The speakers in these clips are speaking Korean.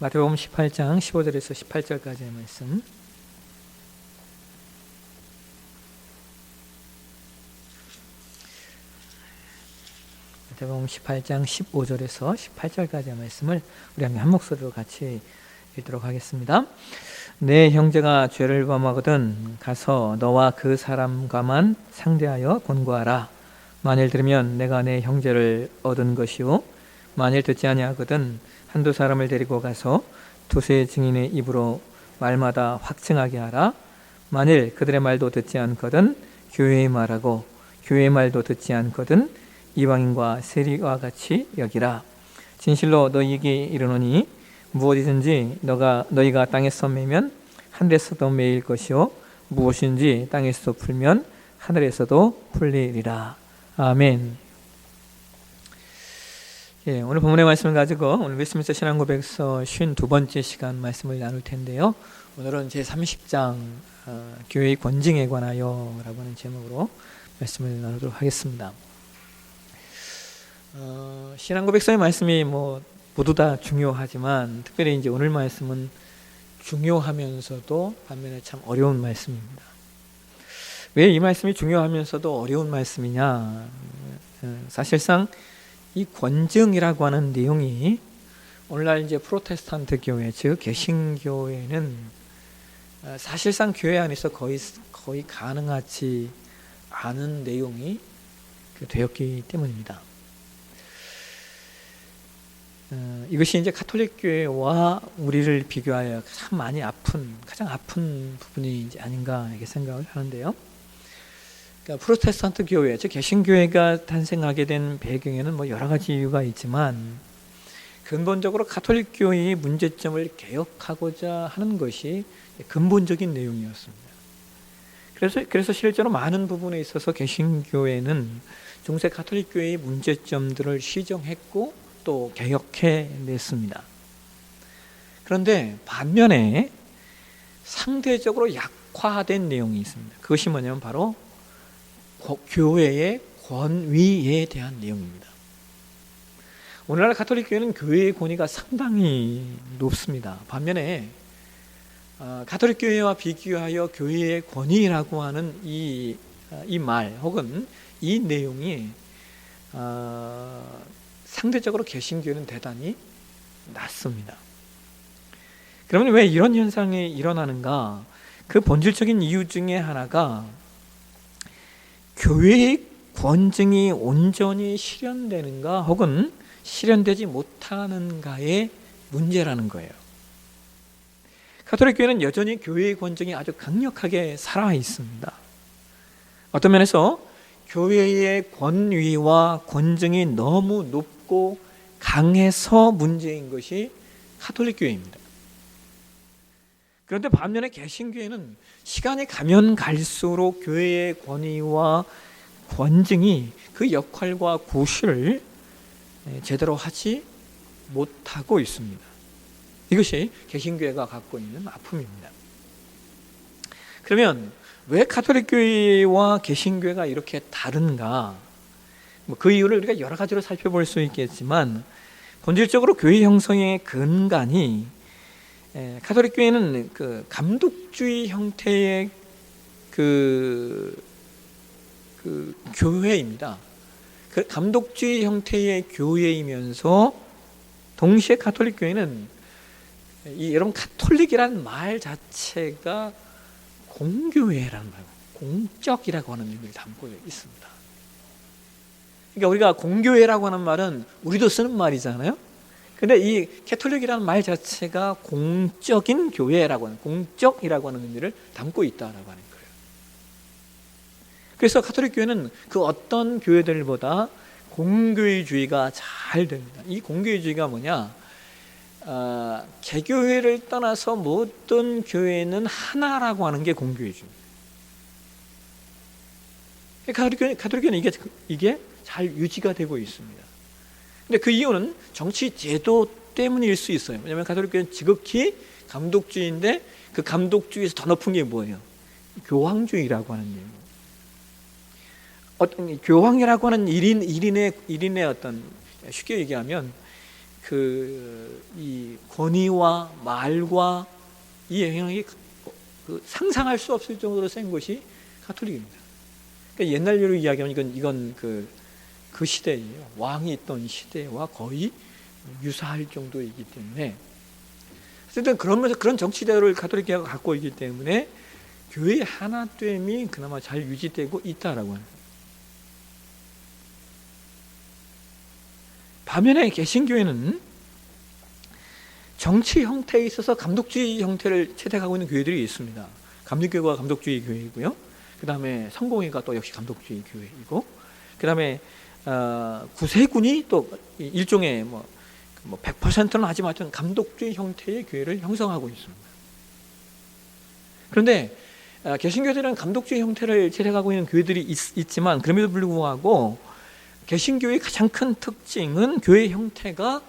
마태복음 18장 15절에서 18절까지의 말씀. 마태복음 18장 15절에서 18절까지의 말씀을 우리 함께 한 목소리로 같이 읽도록 하겠습니다. 내 형제가 죄를 범하거든 가서 너와 그 사람과만 상대하여 권고하라. 만일 들으면 내가 내 형제를 얻은 것이요 만일 듣지 아니하거든 한두 사람을 데리고 가서 두세 증인의 입으로 말마다 확증하게 하라. 만일 그들의 말도 듣지 않거든 교회의 말하고 교회의 말도 듣지 않거든 이방인과 세리와 같이 여기라. 진실로 너희에게 이르노니 무엇이든지 너희가 땅에서 매면 하늘에서도 매일 것이요 무엇인지 땅에서 풀면 하늘에서도 풀리리라. 아멘. 오늘 본문의 말씀을 가지고 오늘 웨스트민스터 신앙고백서 52번째 시간 말씀을 나눌 텐데요. 오늘은 제30장 교회의 권징에 관하여 라고 하는 제목으로 말씀을 나누도록 하겠습니다. 신앙고백서의 말씀이 모두 다 중요하지만 특별히 이제 오늘 말씀은 중요하면서도 반면에 참 어려운 말씀입니다. 왜 이 말씀이 중요하면서도 어려운 말씀이냐? 사실상 이 권증이라고 하는 내용이 오늘날 이제 프로테스탄트 교회, 즉 개신교회는 사실상 교회 안에서 거의 가능하지 않은 내용이 되었기 때문입니다. 이것이 이제 가톨릭 교회와 우리를 비교하여 가장 아픈 부분이 이제 아닌가 이렇게 생각을 하는데요. 그러니까 프로테스탄트 교회, 즉 개신교회가 탄생하게 된 배경에는 여러 가지 이유가 있지만 근본적으로 가톨릭 교회의 문제점을 개혁하고자 하는 것이 근본적인 내용이었습니다. 그래서 실제로 많은 부분에 있어서 개신교회는 중세 가톨릭 교회의 문제점들을 시정했고 또 개혁해냈습니다. 그런데 반면에 상대적으로 약화된 내용이 있습니다. 그것이 뭐냐면 바로 교회의 권위에 대한 내용입니다. 오늘날 가톨릭 교회는 교회의 권위가 상당히 높습니다. 반면에 가톨릭 교회와 비교하여 교회의 권위라고 하는 이 말 혹은 이 내용이 상대적으로 개신교회는 대단히 낮습니다. 그러면 왜 이런 현상이 일어나는가? 그 본질적인 이유 중에 하나가 교회의 권증이 온전히 실현되는가 혹은 실현되지 못하는가의 문제라는 거예요. 가톨릭 교회는 여전히 교회의 권증이 아주 강력하게 살아 있습니다. 어떤 면에서 교회의 권위와 권증이 너무 높고 강해서 문제인 것이 가톨릭 교회입니다. 그런데 반면에 개신교회는 시간이 가면 갈수록 교회의 권위와 권증이 그 역할과 구실을 제대로 하지 못하고 있습니다. 이것이 개신교회가 갖고 있는 아픔입니다. 그러면 왜 가톨릭 교회와 개신교회가 이렇게 다른가? 그 이유를 우리가 여러 가지로 살펴볼 수 있겠지만 본질적으로 교회 형성의 근간이 가톨릭 교회는 그 감독주의 형태의 그 교회입니다. 그 감독주의 형태의 교회이면서 동시에 가톨릭 교회는 여러분 가톨릭이라는 말 자체가 공교회라는 말, 공적이라고 하는 의미를 담고 있습니다. 그러니까 우리가 공교회라고 하는 말은 우리도 쓰는 말이잖아요. 근데 이 캐톨릭이라는 말 자체가 공적인 교회라고 하는, 공적이라고 하는 의미를 담고 있다라고 하는 거예요. 그래서 가톨릭 교회는 그 어떤 교회들보다 공교회주의가 잘 됩니다. 이 공교회주의가 뭐냐? 개교회를 떠나서 모든 교회는 하나라고 하는 게 공교회주의입니다. 가톨릭 교회는 이게 잘 유지가 되고 있습니다. 근데 그 이유는 정치 제도 때문일 수 있어요. 왜냐하면 가톨릭 교회는 지극히 감독주의인데 그 감독주의에서 더 높은 게 뭐예요? 교황주의라고 하는 내용. 어떤 교황이라고 하는 일인의 어떤 쉽게 얘기하면 이 권위와 말과 이 영향이 상상할 수 없을 정도로 센 것이 가톨릭입니다. 그러니까 옛날로 이야기하면 이건 그 시대예요. 왕이 있던 시대와 거의 유사할 정도이기 때문에, 어쨌든 그러면서 그런 정치대로를 가톨릭교회가 갖고 있기 때문에 교회의 하나됨이 그나마 잘 유지되고 있다라고 하는 거예요. 반면에 개신교회는 정치 형태에 있어서 감독주의 형태를 채택하고 있는 교회들이 있습니다. 감리교회가 감독주의 교회이고요. 그 다음에 성공회가 또 역시 감독주의 교회이고, 그 다음에 구세군이 또 일종의 100%는 하지만 감독주의 형태의 교회를 형성하고 있습니다. 그런데 개신교들은 감독주의 형태를 채택하고 있는 교회들이 있지만, 그럼에도 불구하고 개신교의 가장 큰 특징은 교회 형태가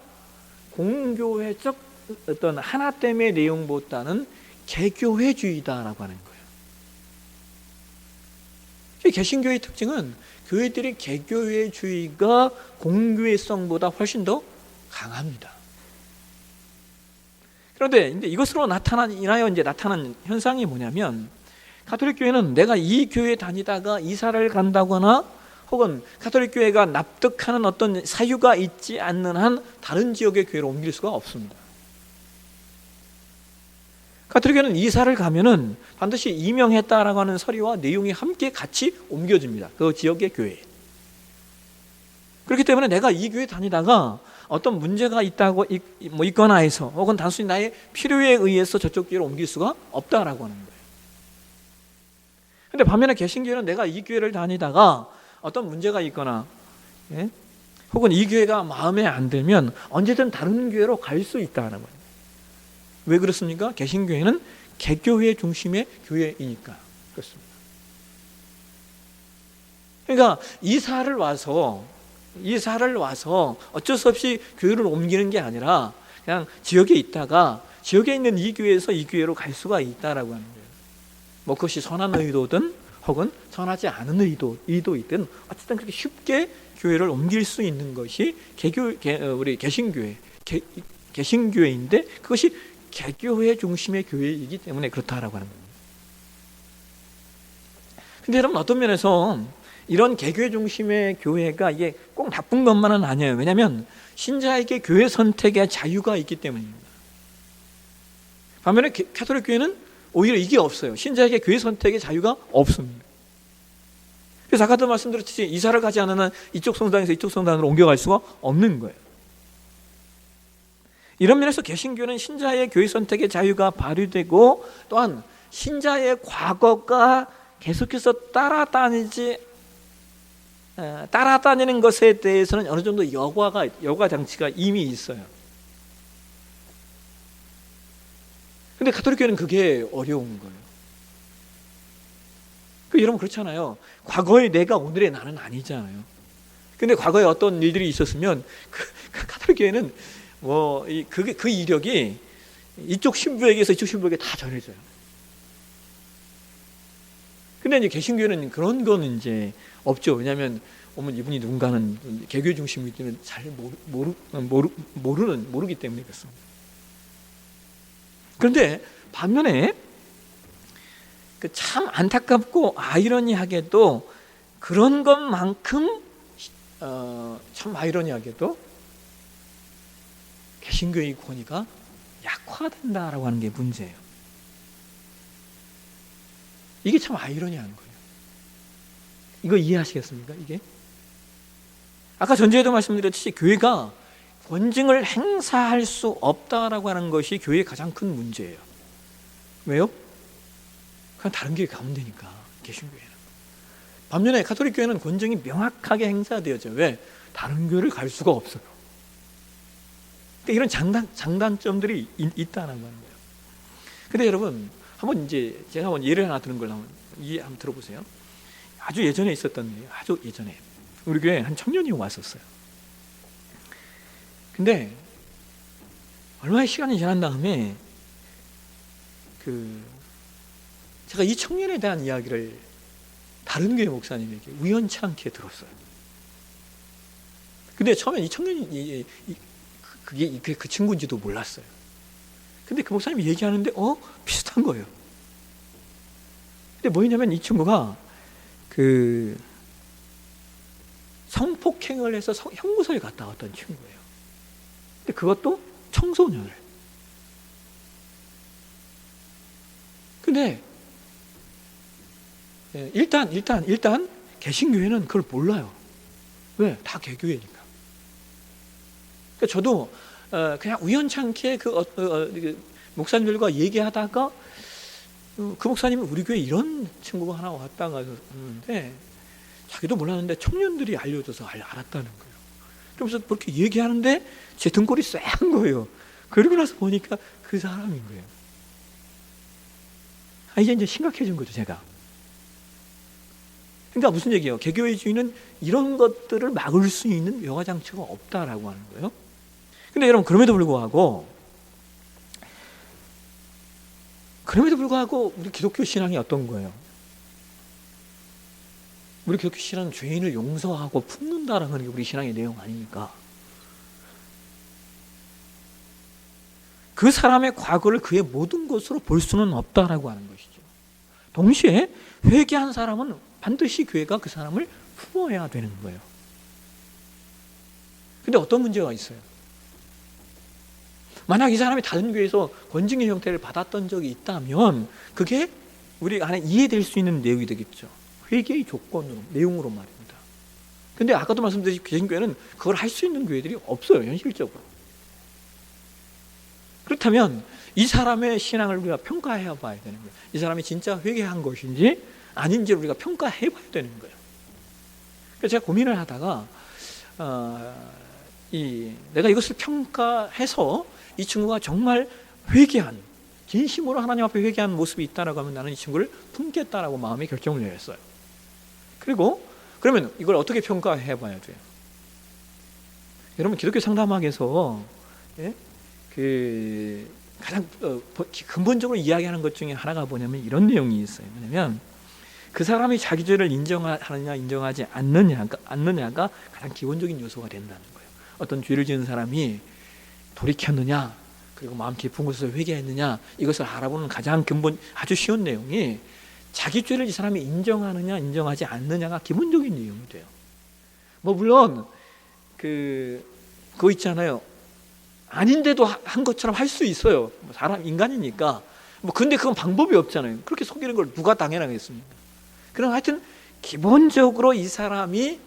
공교회적 어떤 하나됨의 내용보다는 개교회주의다라고 하는 거예요. 개신교의 특징은 교회들의 개교회주의가 공교회성보다 훨씬 더 강합니다. 그런데 이것으로 인하여 나타난 현상이 뭐냐면, 가톨릭 교회는 내가 이 교회에 다니다가 이사를 간다거나 혹은 가톨릭 교회가 납득하는 어떤 사유가 있지 않는 한 다른 지역의 교회로 옮길 수가 없습니다. 가톨릭 교회는 이사를 가면은 반드시 임명했다라고 하는 서류와 내용이 함께 같이 옮겨집니다. 그 지역의 교회에. 그렇기 때문에 내가 이 교회 다니다가 어떤 문제가 있거나 해서, 혹은 단순히 나의 필요에 의해서 저쪽 교회로 옮길 수가 없다라고 하는 거예요. 그런데 반면에 개신교회는 내가 이 교회를 다니다가 어떤 문제가 있거나, 혹은 이 교회가 마음에 안 들면 언제든 다른 교회로 갈 수 있다는 거예요. 왜 그렇습니까? 개신교회는 개교회 중심의 교회이니까 그렇습니다. 그러니까 이사를 와서 어쩔 수 없이 교회를 옮기는 게 아니라 그냥 지역에 있다가 지역에 있는 이 교회에서 이 교회로 갈 수가 있다라고 하는 거예요. 그것이 선한 의도든 혹은 선하지 않은 의도이든 어쨌든 그렇게 쉽게 교회를 옮길 수 있는 것이 우리 개신교회인데, 그것이 개교회 중심의 교회이기 때문에 그렇다라고 하는 겁니다. 근데 여러분, 어떤 면에서 이런 개교회 중심의 교회가 이게 꼭 나쁜 것만은 아니에요. 왜냐하면 신자에게 교회 선택의 자유가 있기 때문입니다. 반면에 가톨릭 교회는 오히려 이게 없어요. 신자에게 교회 선택의 자유가 없습니다. 그래서 아까도 말씀드렸듯이 이사를 가지 않으면 이쪽 성당에서 이쪽 성당으로 옮겨갈 수가 없는 거예요. 이런 면에서 개신교는 신자의 교회 선택의 자유가 발휘되고, 또한 신자의 과거가 계속해서 따라다니는 것에 대해서는 어느 정도 여과 장치가 이미 있어요. 근데 가톨릭 교회는 그게 어려운 거예요. 여러분 그렇잖아요. 과거의 내가 오늘의 나는 아니잖아요. 근데 과거에 어떤 일들이 있었으면 가톨릭 교회는 그 이력이 이쪽 신부에게서 이쪽 신부에게 다 전해져요. 근데 이제 개신교회는 그런 거는 이제 없죠. 왜냐하면 이분이 누군가는 개교 중심이기 때문에 잘 모르기 때문에 그렇습니다. 그런데 반면에 참 안타깝고 아이러니하게도 그런 것만큼 참 아이러니하게도 개신교의 권위가 약화된다라고 하는 게 문제예요. 이게 참 아이러니한 거예요. 이거 이해하시겠습니까? 이게 아까 전제에도 말씀드렸듯이 교회가 권징을 행사할 수 없다라고 하는 것이 교회의 가장 큰 문제예요. 왜요? 그냥 다른 교회 가면 되니까, 개신교회는. 반면에 가톨릭 교회는 권징이 명확하게 행사되어져. 왜? 다른 교회를 갈 수가 없어요. 그러니까 이런 장단점들이 있다는 거예요. 근데 여러분, 제가 한번 예를 하나 드는 걸 한번 들어보세요. 아주 예전에 있었던 일이에요. 아주 예전에 우리 교회에 한 청년이 왔었어요. 근데 얼마의 시간이 지난 다음에 제가 이 청년에 대한 이야기를 다른 교회 목사님에게 우연치 않게 들었어요. 근데 처음에 이 청년이 그 친구인지도 몰랐어요. 근데 그 목사님이 얘기하는데 비슷한 거예요. 근데 뭐냐면 이 친구가 그 성폭행을 해서 형무소에 갔다 왔던 친구예요. 근데 그것도 청소년을. 근데 일단 개신교회는 그걸 몰라요. 왜? 다 개교회니까. 그러니까 저도 그냥 우연찮게 그 목사님들과 얘기하다가 그 목사님이 우리 교회 이런 친구가 하나 왔다가 했는데 자기도 몰랐는데 청년들이 알려줘서 알았다는 거예요. 그러면서 그렇게 얘기하는데 제 등골이 쎄한 거예요. 그러고 나서 보니까 그 사람인 거예요. 이제 심각해진 거죠, 제가. 그러니까 무슨 얘기예요? 개교회주의는 이런 것들을 막을 수 있는 여과장치가 없다라고 하는 거예요. 근데 여러분, 그럼에도 불구하고 우리 기독교 신앙이 어떤 거예요? 우리 기독교 신앙은 죄인을 용서하고 품는다라는 게 우리 신앙의 내용 아닙니까? 그 사람의 과거를 그의 모든 것으로 볼 수는 없다라고 하는 것이죠. 동시에 회개한 사람은 반드시 교회가 그 사람을 품어야 되는 거예요. 근데 어떤 문제가 있어요? 만약 이 사람이 다른 교회에서 권징의 형태를 받았던 적이 있다면 그게 우리 안에 이해될 수 있는 내용이 되겠죠. 회개의 조건으로, 내용으로 말입니다. 근데 아까도 말씀드린 개신교회는 그걸 할 수 있는 교회들이 없어요, 현실적으로. 그렇다면 이 사람의 신앙을 우리가 평가해 봐야 되는 거예요. 이 사람이 진짜 회개한 것인지 아닌지 우리가 평가해 봐야 되는 거예요. 그래서 제가 고민을 하다가 내가 이것을 평가해서 이 친구가 정말 회개한, 진심으로 하나님 앞에 회개한 모습이 있다라고 하면 나는 이 친구를 품겠다라고 마음의 결정을 내렸어요. 그리고 그러면 이걸 어떻게 평가해 봐야 돼요? 여러분, 기독교 상담학에서 가장 근본적으로 이야기하는 것 중에 하나가 뭐냐면 이런 내용이 있어요. 뭐냐면 그 사람이 자기 죄를 인정하느냐 인정하지 않느냐가 가장 기본적인 요소가 된다는 거예요. 어떤 죄를 지은 사람이 돌이켰느냐, 그리고 마음 깊은 곳에서 회개했느냐, 이것을 알아보는 가장 근본, 아주 쉬운 내용이 자기 죄를 이 사람이 인정하느냐 인정하지 않느냐가 기본적인 내용이 돼요. 물론 그거 있잖아요. 아닌데도 한 것처럼 할 수 있어요. 사람 인간이니까. 근데 그건 방법이 없잖아요. 그렇게 속이는 걸 누가 당연하겠습니까? 그럼 하여튼 기본적으로 이 사람이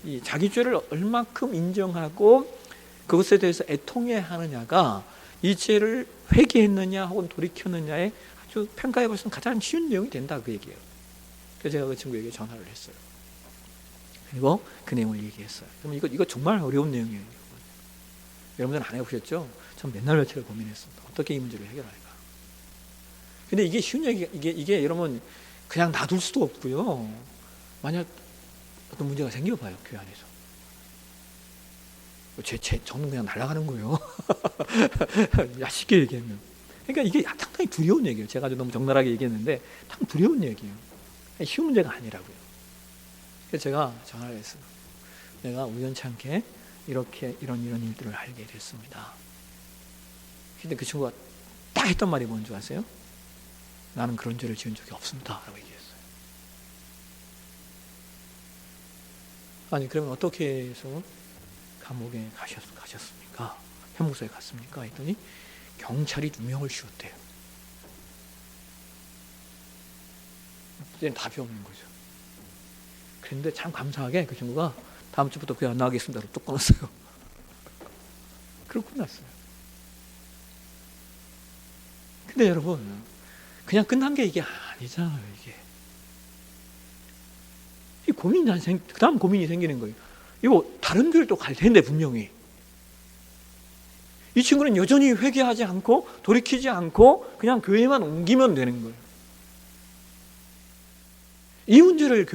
이 자기 죄를 얼마큼 인정하고 그것에 대해서 애통해야 하느냐가 이 죄를 회개했느냐 혹은 돌이켰느냐에 아주 평가해 볼 수 있는 가장 쉬운 내용이 된다, 그 얘기예요. 그래서 제가 그 친구에게 전화를 했어요. 그리고 그 내용을 얘기했어요. 그럼 이거 정말 어려운 내용이에요. 여러분들은 안 해보셨죠? 전 맨날 며칠을 고민했습니다. 어떻게 이 문제를 해결할까? 근데 이게 쉬운 얘기, 이게 여러분 그냥 놔둘 수도 없고요. 만약 어떤 문제가 생겨봐요, 교회 안에서. 저는 그냥 날아가는 거예요. 야, 쉽게 얘기하면. 그러니까 이게 상당히 두려운 얘기예요. 제가 너무 적나라하게 얘기했는데 참 두려운 얘기예요. 쉬운 문제가 아니라고요. 그래서 제가 전화를 했어요. 내가 우연찮게 이런 일들을 알게 됐습니다. 근데 그 친구가 딱 했던 말이 뭔지 아세요? 나는 그런 죄를 지은 적이 없습니다 라고 얘기했어요. 아니, 그러면 어떻게 해서 감옥에 가셨습니까? 형무소에 갔습니까? 했더니 경찰이 누명을 씌웠대요. 이제는 답이 없는 거죠. 그런데 참 감사하게 그 친구가 다음 주부터 교회 안 나가겠습니다로 뚝 끊었어요. 그러고 끝났어요. 근데 여러분, 그냥 끝난 게 이게 아니잖아요. 이 고민이 그 다음 고민이 생기는 거예요. 이거 다른 교회를 또 갈 텐데 분명히 이 친구는 여전히 회개하지 않고 돌이키지 않고 그냥 교회만 옮기면 되는 거예요. 이 문제를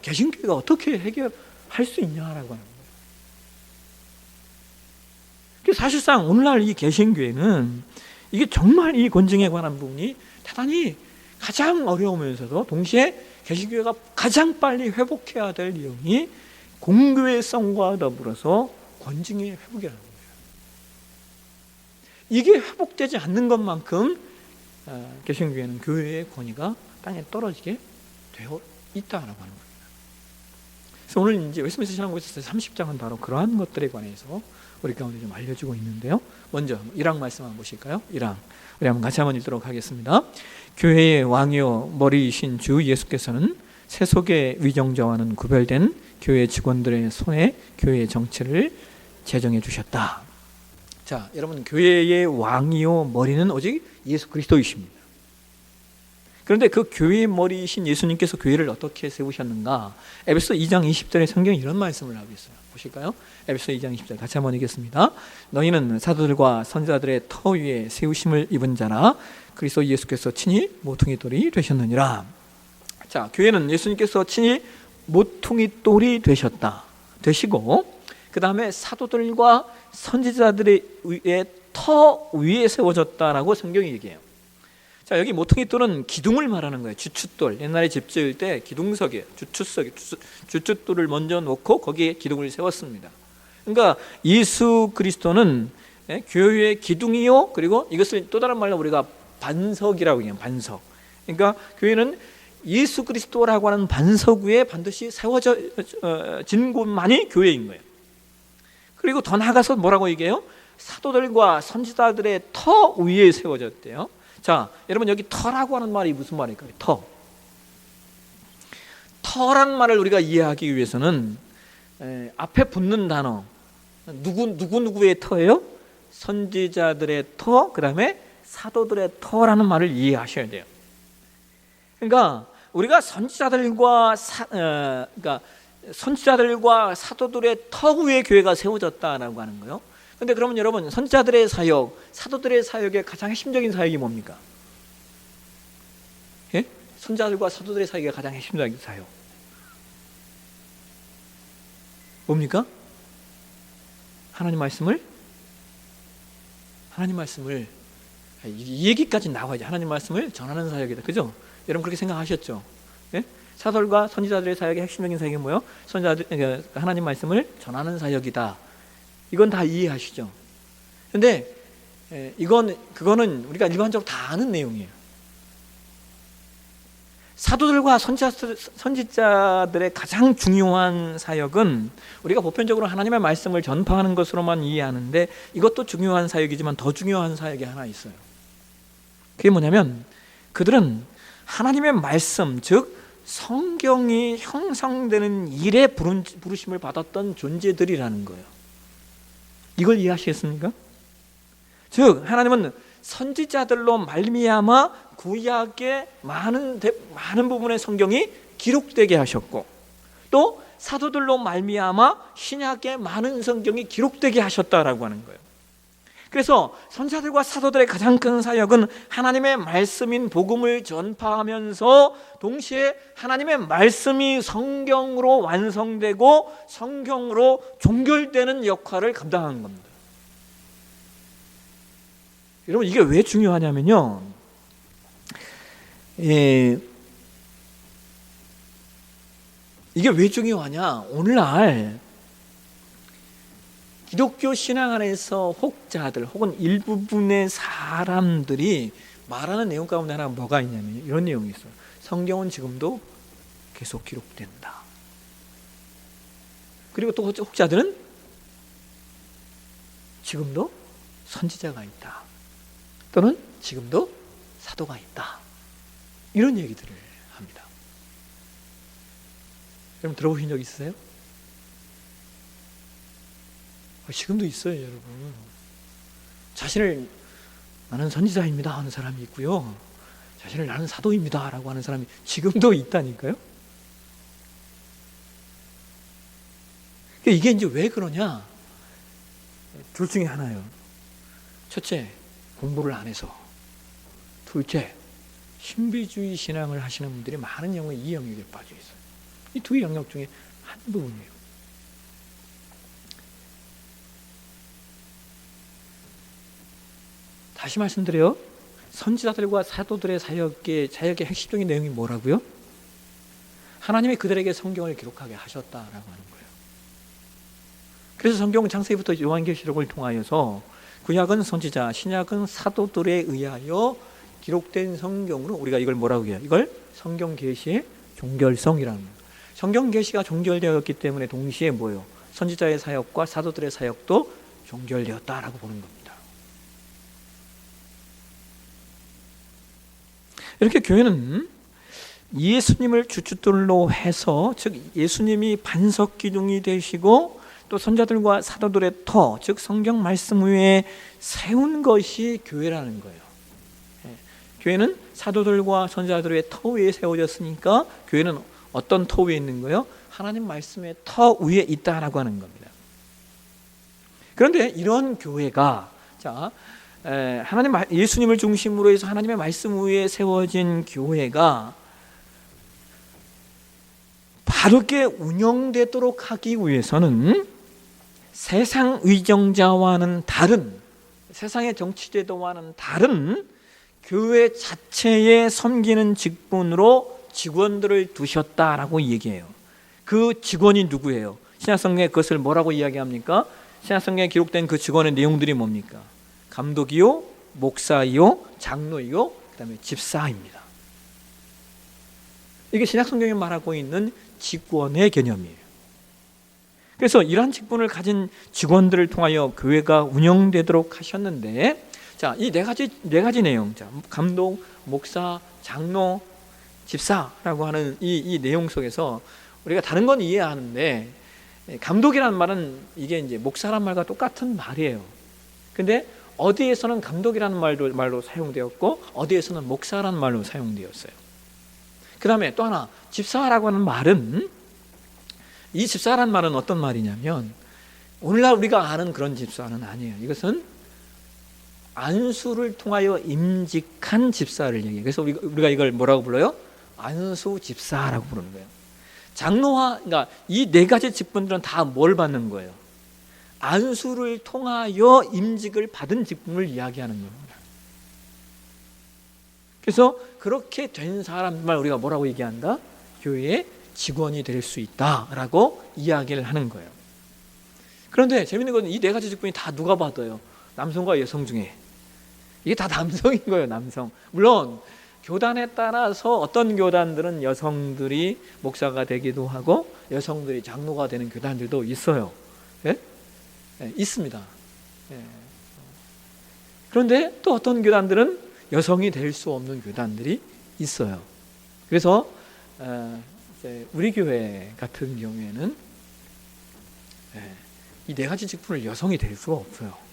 개신교회가 어떻게 해결할 수 있냐라고 하는 거예요. 사실상 오늘날 이 개신교회는 이게 정말 이 권징에 관한 부분이 대단히 가장 어려우면서도 동시에 개신교회가 가장 빨리 회복해야 될 내용이 공교회성과 더불어서 권징의 회복이라는 거예요. 이게 회복되지 않는 것만큼 개신교회는 교회의 권위가 땅에 떨어지게 되어 있다라고 하는 겁니다. 그래서 오늘 이제 웨스트민스터 신앙고에서 30장은 바로 그러한 것들에 관해서 우리 가운데 좀 알려주고 있는데요. 먼저 1항 말씀 한번 보실까요? 1항 우리 한번 같이 한번 읽도록 하겠습니다. 교회의 왕이요 머리이신 주 예수께서는 세속의 위정자와는 구별된 교회 직원들의 손에 교회의 정체를 제정해 주셨다. 자, 여러분, 교회의 왕이요 머리는 오직 예수 그리스도이십니다. 그런데 그 교회의 머리이신 예수님께서 교회를 어떻게 세우셨는가? 에베소 2장 20절에 성경이 이런 말씀을 하고 있어요. 보실까요? 에베소 2장 20절 같이 한번 읽겠습니다. 너희는 사도들과 선지자들의 터 위에 세우심을 입은 자라 그리스도 예수께서 친히 모퉁이 돌이 되셨느니라. 자, 교회는 예수님께서 친히 모퉁이 돌이 되시고 그 다음에 사도들과 선지자들의 터 위에 세워졌다라고 성경이 얘기해요. 자, 여기 모퉁이 돌은 기둥을 말하는 거예요. 주춧돌. 옛날에 집 지을 때 기둥석이에요. 주춧돌을 먼저 놓고 거기에 기둥을 세웠습니다. 그러니까 예수 그리스도는 교회의 기둥이요, 그리고 이것을 또 다른 말로 우리가 반석이라고 얘기해요. 반석. 그러니까 교회는 예수 그리스도라고 하는 반석 위에 반드시 세워진 곳만이 교회인 거예요. 그리고 더 나아가서 뭐라고 얘기해요? 사도들과 선지자들의 터 위에 세워졌대요. 자, 여러분, 여기 터라고 하는 말이 무슨 말일까요? 터라는 말을 우리가 이해하기 위해서는 앞에 붙는 단어 누구의 터예요? 선지자들의 터, 그 다음에 사도들의 터라는 말을 이해하셔야 돼요. 그러니까 우리가 선지자들과 사도들의 터 위에 교회가 세워졌다라고 하는 거예요. 근데 그러면 여러분, 선지자들의 사역, 사도들의 사역의 가장 핵심적인 사역이 뭡니까? 예? 선지자들과 사도들의 사역의 가장 핵심적인 사역 뭡니까? 하나님 말씀을 이 얘기까지 나와야지. 하나님 말씀을 전하는 사역이다. 그죠? 여러분 그렇게 생각하셨죠? 예? 사도들과 선지자들의 사역의 핵심적인 사역이 뭐예요? 하나님 말씀을 전하는 사역이다. 이건 다 이해하시죠? 근데 그거는 우리가 일반적으로 다 아는 내용이에요. 사도들과 선지자들의 가장 중요한 사역은 우리가 보편적으로 하나님의 말씀을 전파하는 것으로만 이해하는데, 이것도 중요한 사역이지만 더 중요한 사역이 하나 있어요. 그게 뭐냐면 그들은 하나님의 말씀, 즉 성경이 형성되는 일에 부르심을 받았던 존재들이라는 거예요. 이걸 이해하시겠습니까? 즉 하나님은 선지자들로 말미암아 구약의 많은 부분의 성경이 기록되게 하셨고, 또 사도들로 말미암아 신약의 많은 성경이 기록되게 하셨다라고 하는 거예요. 그래서 선지자들과 사도들의 가장 큰 사역은 하나님의 말씀인 복음을 전파하면서 동시에 하나님의 말씀이 성경으로 완성되고 성경으로 종결되는 역할을 감당하는 겁니다. 여러분, 이게 왜 중요하냐면요, 이게 왜 중요하냐, 오늘날 기독교 신앙 안에서 혹자들 혹은 일부분의 사람들이 말하는 내용 가운데 하나가 뭐가 있냐면 이런 내용이 있어요. 성경은 지금도 계속 기록된다. 그리고 또 혹자들은 지금도 선지자가 있다, 또는 지금도 사도가 있다, 이런 얘기들을 합니다. 여러분 들어보신 적 있으세요? 지금도 있어요. 여러분, 자신을 나는 선지자입니다 하는 사람이 있고요, 자신을 나는 사도입니다 라고 하는 사람이 지금도 있다니까요. 이게 이제 왜 그러냐, 둘 중에 하나예요. 첫째, 공부를 안 해서. 둘째, 신비주의 신앙을 하시는 분들이 많은 경우에 이 영역에 빠져 있어요. 이 두 영역 중에 한 부분이에요. 다시 말씀드려요. 선지자들과 사도들의 사역의 핵심적인 내용이 뭐라고요? 하나님이 그들에게 성경을 기록하게 하셨다라고 하는 거예요. 그래서 성경은 창세기부터 요한계시록을 통하여서 구약은 선지자, 신약은 사도들에 의하여 기록된 성경으로 우리가 이걸 뭐라고 해요? 이걸 성경 계시의 종결성이라는 거예요. 성경 계시가 종결되었기 때문에 동시에 뭐예요? 선지자의 사역과 사도들의 사역도 종결되었다라고 보는 겁니다. 이렇게 교회는 예수님을 주춧돌로 해서, 즉 예수님이 반석 기둥이 되시고 또 선자들과 사도들의 터, 즉 성경 말씀 위에 세운 것이 교회라는 거예요. 교회는 사도들과 선자들의 터 위에 세워졌으니까 교회는 어떤 터 위에 있는 거예요? 하나님 말씀의 터 위에 있다라고 하는 겁니다. 그런데 이런 교회가 하나님 예수님을 중심으로 해서 하나님의 말씀 위에 세워진 교회가 바르게 운영되도록 하기 위해서는 세상 의정자와는 다른, 세상의 정치제도와는 다른 교회 자체에 섬기는 직분으로 직원들을 두셨다라고 얘기해요. 그 직원이 누구예요? 신약성경에 그것을 뭐라고 이야기합니까? 신약성경에 기록된 그 직원의 내용들이 뭡니까? 감독이요, 목사이요, 장로이요, 그 다음에 집사입니다. 이게 신약성경에 말하고 있는 직원의 개념이에요. 그래서 이러한 직분을 가진 직원들을 통하여 교회가 운영되도록 하셨는데, 이 네 가지 내용, 감독, 목사, 장로, 집사라고 하는 이 내용 속에서 우리가 다른 건 이해하는데, 감독이라는 말은 이게 이제 목사란 말과 똑같은 말이에요. 근데 어디에서는 감독이라는 말로 사용되었고 어디에서는 목사라는 말로 사용되었어요. 그 다음에 또 하나, 집사라고 하는 말은, 이 집사라는 말은 어떤 말이냐면 오늘날 우리가 아는 그런 집사는 아니에요. 이것은 안수를 통하여 임직한 집사를 얘기해요. 그래서 우리가 이걸 뭐라고 불러요? 안수 집사라고 부르는 거예요. 장로와, 그러니까 이 네 가지 직분들은 다 뭘 받는 거예요? 안수를 통하여 임직을 받은 직분을 이야기하는 겁니다. 그래서 그렇게 된 사람만 우리가 뭐라고 얘기한다? 교회의 직원이 될 수 있다라고 이야기를 하는 거예요. 그런데 재밌는 건 이 네 가지 직분이 다 누가 받아요? 남성과 여성 중에. 이게 다 남성인 거예요, 남성. 물론 교단에 따라서 어떤 교단들은 여성들이 목사가 되기도 하고 여성들이 장로가 되는 교단들도 있어요. 예? 예, 있습니다. 예. 그런데 또 어떤 교단들은 여성이 될 수 없는 교단들이 있어요. 그래서 이제 우리 교회 같은 경우에는 이 네 가지 직분을 여성이 될 수가 없어요.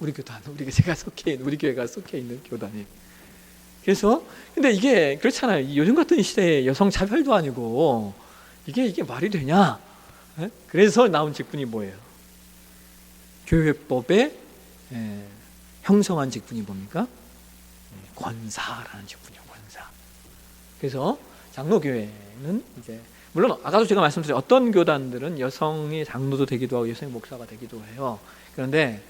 우리 교단, 우리 교회가 속해 있는 교단이. 그래서 근데 이게 그렇잖아요. 요즘 같은 시대에 여성 차별도 아니고 이게 말이 되냐? 그래서 나온 직분이 뭐예요? 교회법에 형성한 직분이 뭡니까? 권사라는 직분이에요. 권사. 그래서 장로교회는 이제 물론 아까도 제가 말씀드린 어떤 교단들은 여성이 장로도 되기도 하고 여성이 목사가 되기도 해요. 그런데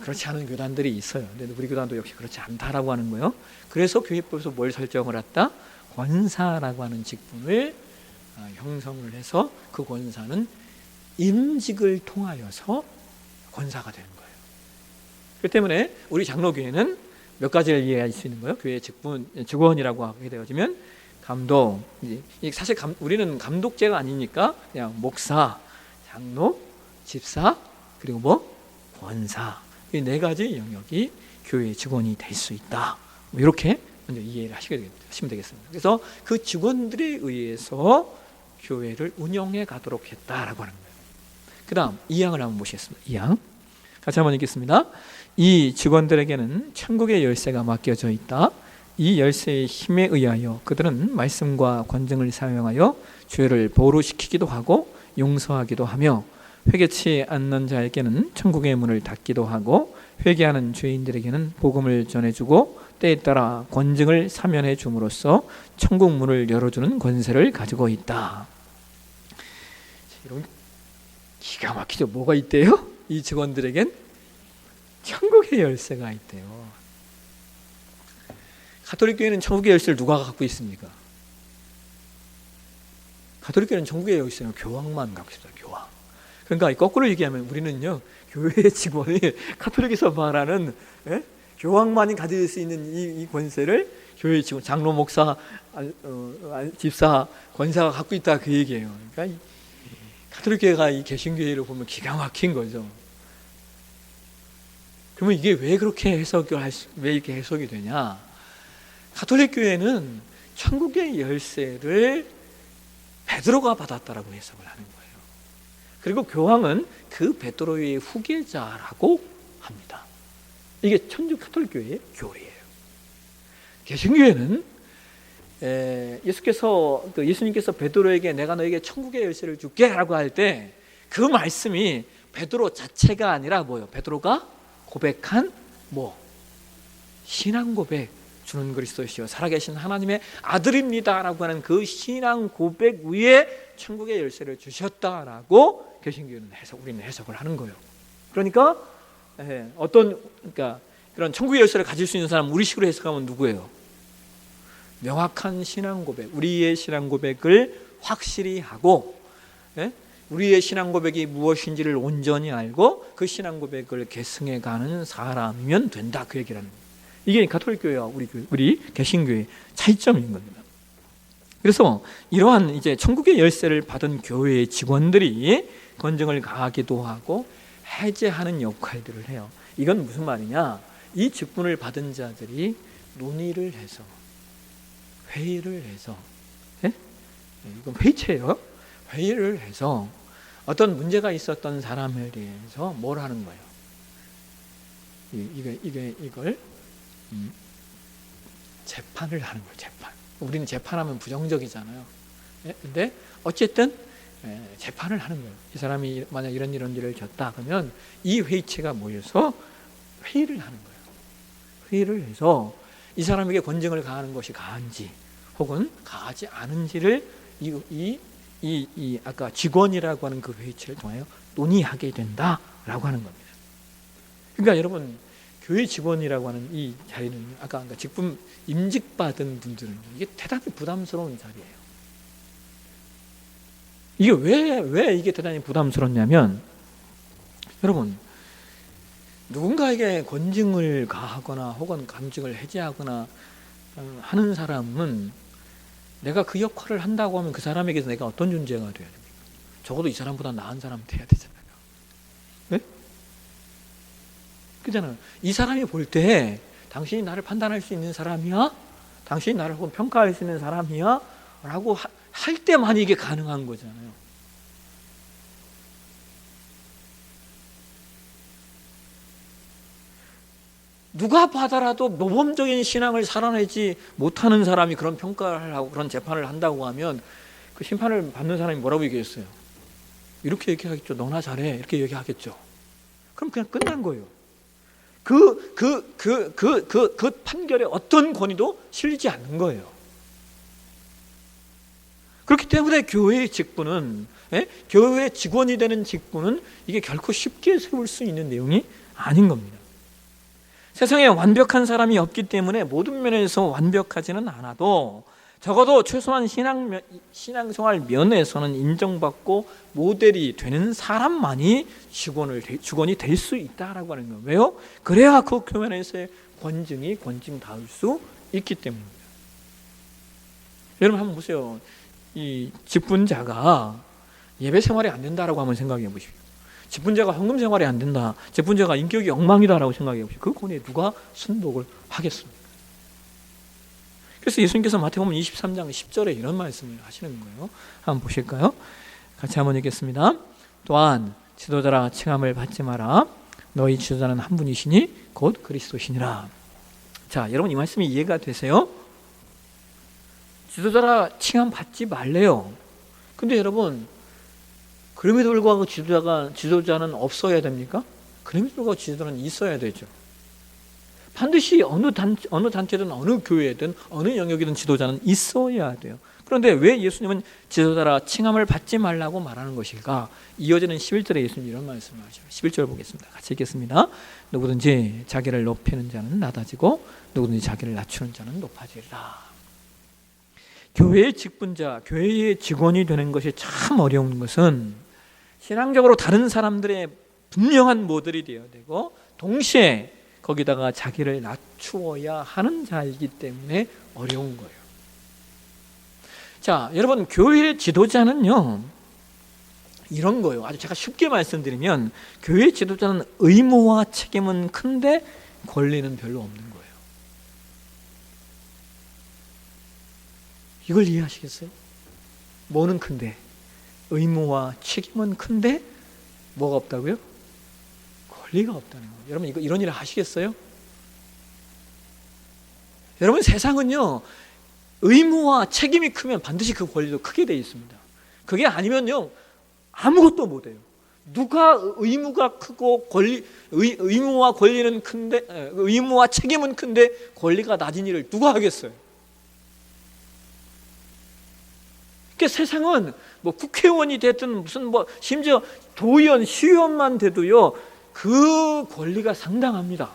그렇지 않은 교단들이 있어요. 근데 우리 교단도 역시 그렇지 않다라고 하는 거예요. 그래서 교회법에서 뭘 설정을 했다? 권사라고 하는 직분을 형성을 해서 그 권사는 임직을 통하여서 권사가 되는 거예요. 그렇기 때문에 우리 장로교회는 몇 가지를 이해할 수 있는 거예요. 교회 직원이라고 하게 되어지면 감독, 사실 우리는 감독제가 아니니까 그냥 목사, 장로, 집사, 그리고 권사, 이 네 가지 영역이 교회의 직원이 될 수 있다. 이렇게 먼저 이해를 하시면 되겠습니다. 그래서 그 직원들에 의해서 교회를 운영해 가도록 했다라고 하는 거예요. 그 다음 2항을 한번 보시겠습니다. 2항 같이 한번 읽겠습니다. 이 직원들에게는 천국의 열쇠가 맡겨져 있다. 이 열쇠의 힘에 의하여 그들은 말씀과 권능을 사용하여 죄를 보루시키기도 하고 용서하기도 하며 회개치 않는 자에게는 천국의 문을 닫기도 하고 회개하는 죄인들에게는 복음을 전해주고 때에 따라 권능을 사면해 줌으로써 천국 문을 열어주는 권세를 가지고 있다. 여러분 기가 막히죠. 뭐가 있대요? 이 직원들에겐 천국의 열쇠가 있대요. 가톨릭 교회는 천국의 열쇠를 누가 갖고 있습니까? 가톨릭 교회는 천국의 열쇠는 교황만 갖고 있습니다. 교황. 그러니까 거꾸로 얘기하면 우리는요 교회의 직원이 가톨릭에서 말하는 교황만이 가질 수 있는 이 권세를 교회의 직원, 장로, 목사, 집사, 권사가 갖고 있다 그 얘기예요. 그러니까 가톨릭 교회가 이 개신교회를 보면 기가 막힌 거죠. 그러면 이게 왜 이렇게 해석이 되냐? 가톨릭 교회는 천국의 열쇠를 베드로가 받았다라고 해석을 하는 거예요. 그리고 교황은 그 베드로의 후계자라고 합니다. 이게 천주 가톨릭 교회의 교리예요. 개신교회는 예수님께서 베드로에게 내가 너에게 천국의 열쇠를 줄게라고 할 때 그 말씀이 베드로 자체가 아니라 뭐예요? 베드로가 고백한 신앙 고백, 주는 그리스도시요 살아계신 하나님의 아들입니다라고 하는 그 신앙 고백 위에 천국의 열쇠를 주셨다라고 개신교회는 우리는 해석을 하는 거예요. 그러니까 그러니까 그런 천국의 열쇠를 가질 수 있는 사람 우리식으로 해석하면 누구예요? 명확한 신앙 고백, 우리의 신앙 고백을 확실히 하고 우리의 신앙 고백이 무엇인지를 온전히 알고 그 신앙 고백을 계승해 가는 사람이면 된다, 그 얘기를 하는 거예요. 이게 가톨릭 교회와 우리 개신교회의 차이점인 겁니다. 그래서 이러한 이제 천국의 열쇠를 받은 교회의 직원들이 권징을 가하기도 하고 해제하는 역할들을 해요. 이건 무슨 말이냐? 이 직분을 받은 자들이 논의를 해서, 회의를 해서, 이건 회의체예요. 회의를 해서 어떤 문제가 있었던 사람에 대해서 뭘 하는 거예요? 이걸 재판을 하는 거예요. 재판. 우리는 재판하면 부정적이잖아요. 근데 어쨌든 재판을 하는 거예요. 이 사람이 만약 이런 일을 졌다 그러면 이 회의체가 모여서 회의를 하는 거예요. 회의를 해서 이 사람에게 권징을 가하는 것이 가한지 혹은 가하지 않은지를 아까 직원이라고 하는 그 회의체를 통하여 논의하게 된다라고 하는 겁니다. 그러니까 여러분, 교회 직원이라고 하는 이 자리는 아까 직분 임직받은 분들은 이게 대단히 부담스러운 자리예요. 이게 왜 이게 대단히 부담스럽냐면, 여러분, 누군가에게 권징을 가하거나 혹은 감징을 해제하거나 하는 사람은 내가 그 역할을 한다고 하면 그 사람에게서 내가 어떤 존재가 돼야 됩니까? 적어도 이 사람보다 나은 사람 돼야 되잖아요. 네? 그잖아요. 이 사람이 볼 때 당신이 나를 판단할 수 있는 사람이야? 당신이 나를 혹은 평가할 수 있는 사람이야? 라고 할 때만 이게 가능한 거잖아요. 누가 받아라도 모범적인 신앙을 살아내지 못하는 사람이 그런 평가를 하고 그런 재판을 한다고 하면 그 심판을 받는 사람이 뭐라고 얘기했어요? 이렇게 얘기하겠죠. 너나 잘해. 이렇게 얘기하겠죠. 그럼 그냥 끝난 거예요. 그 판결에 어떤 권위도 실리지 않는 거예요. 그렇기 때문에 교회의 직분은, 교회의 직원이 되는 직분은 이게 결코 쉽게 세울 수 있는 내용이 아닌 겁니다. 세상에 완벽한 사람이 없기 때문에 모든 면에서 완벽하지는 않아도 적어도 최소한 신앙생활 면에서는 인정받고 모델이 되는 사람만이 직원이 될 수 있다라고 하는 거예요. 왜요? 그래야 그 교회에서의 권징 닿을 수 있기 때문입니다. 여러분 한번 보세요. 이 직분자가 예배 생활이 안 된다라고 한번 생각해 보십시오. 직분자가 헌금 생활이 안 된다, 직분자가 인격이 엉망이다라고 생각해 보십시오. 그 권위에 누가 순복을 하겠습니까? 그래서 예수님께서 마태복음 23장 10절에 이런 말씀을 하시는 거예요. 한번 보실까요? 같이 한번 읽겠습니다. 또한 지도자라 칭함을 받지 마라. 너희 지도자는 한 분이시니 곧 그리스도시니라. 자, 여러분 이 말씀이 이해가 되세요? 지도자라 칭함 받지 말래요. 근데 여러분, 그럼에도 불구하고 지도자는 없어야 됩니까? 그럼에도 불구하고 지도자는 있어야 되죠. 반드시 어느 단체든 어느 교회든 어느 영역이든 지도자는 있어야 돼요. 그런데 왜 예수님은 지도자라 칭함을 받지 말라고 말하는 것일까? 이어지는 11절에 예수님이 이런 말씀을 하죠. 11절 보겠습니다. 같이 읽겠습니다. 누구든지 자기를 높이는 자는 낮아지고 누구든지 자기를 낮추는 자는 높아지리라. 교회의 직분자, 교회의 직원이 되는 것이 참 어려운 것은 신앙적으로 다른 사람들의 분명한 모델이 되어야 되고 동시에 거기다가 자기를 낮추어야 하는 자이기 때문에 어려운 거예요. 자, 여러분, 교회의 지도자는요, 이런 거예요. 아주 제가 쉽게 말씀드리면 교회 지도자는 의무와 책임은 큰데 권리는 별로 없는 거예요. 이걸 이해하시겠어요? 뭐는 큰데? 의무와 책임은 큰데 뭐가 없다고요? 권리가 없다는 거예요. 여러분, 이런 일을 하시겠어요? 여러분, 세상은요, 의무와 책임이 크면 반드시 그 권리도 크게 되어 있습니다. 그게 아니면요, 아무것도 못해요. 누가 의무가 크고 의무와 권리는 큰데, 의무와 책임은 큰데 권리가 낮은 일을 누가 하겠어요? 그러니까 세상은 뭐 국회의원이 됐든 무슨 뭐 심지어 도의원, 시의원만 돼도요, 그 권리가 상당합니다.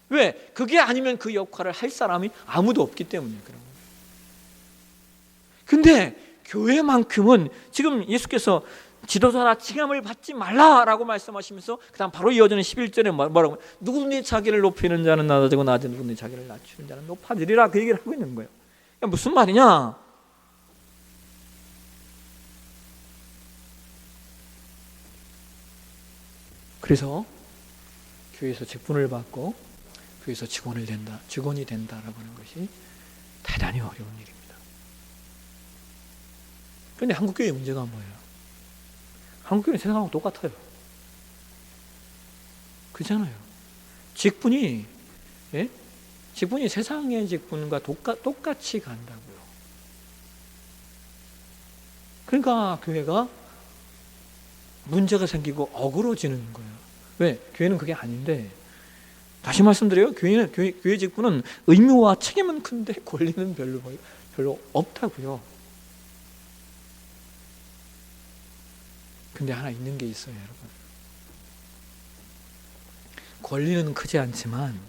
왜? 그게 아니면 그 역할을 할 사람이 아무도 없기 때문이에요. 그런 거예요. 근데 교회만큼은 지금 예수께서 지도자라 칭함을 받지 말라라고 말씀하시면서 그 다음 바로 이어지는 11절에 뭐라고, 누구든지 자기를 높이는 자는 낮아지고 누구든지 자기를 낮추는 자는 높아지리라, 그 얘기를 하고 있는 거예요. 그러니까 무슨 말이냐? 그래서 교회에서 직분을 받고 교회에서 직원이 된다라고 하는 것이 대단히 어려운 일입니다. 그런데 한국교회의 문제가 뭐예요? 한국교회는 세상하고 똑같아요. 그렇잖아요. 직분이 세상의 직분과 똑같이 간다고요. 그러니까 교회가 문제가 생기고 어그러지는 거예요. 왜? 교회는 그게 아닌데, 다시 말씀드려요. 교회 직분은 의무와 책임은 큰데 권리는 별로 없다고요. 근데 하나 있는 게 있어요, 여러분. 권리는 크지 않지만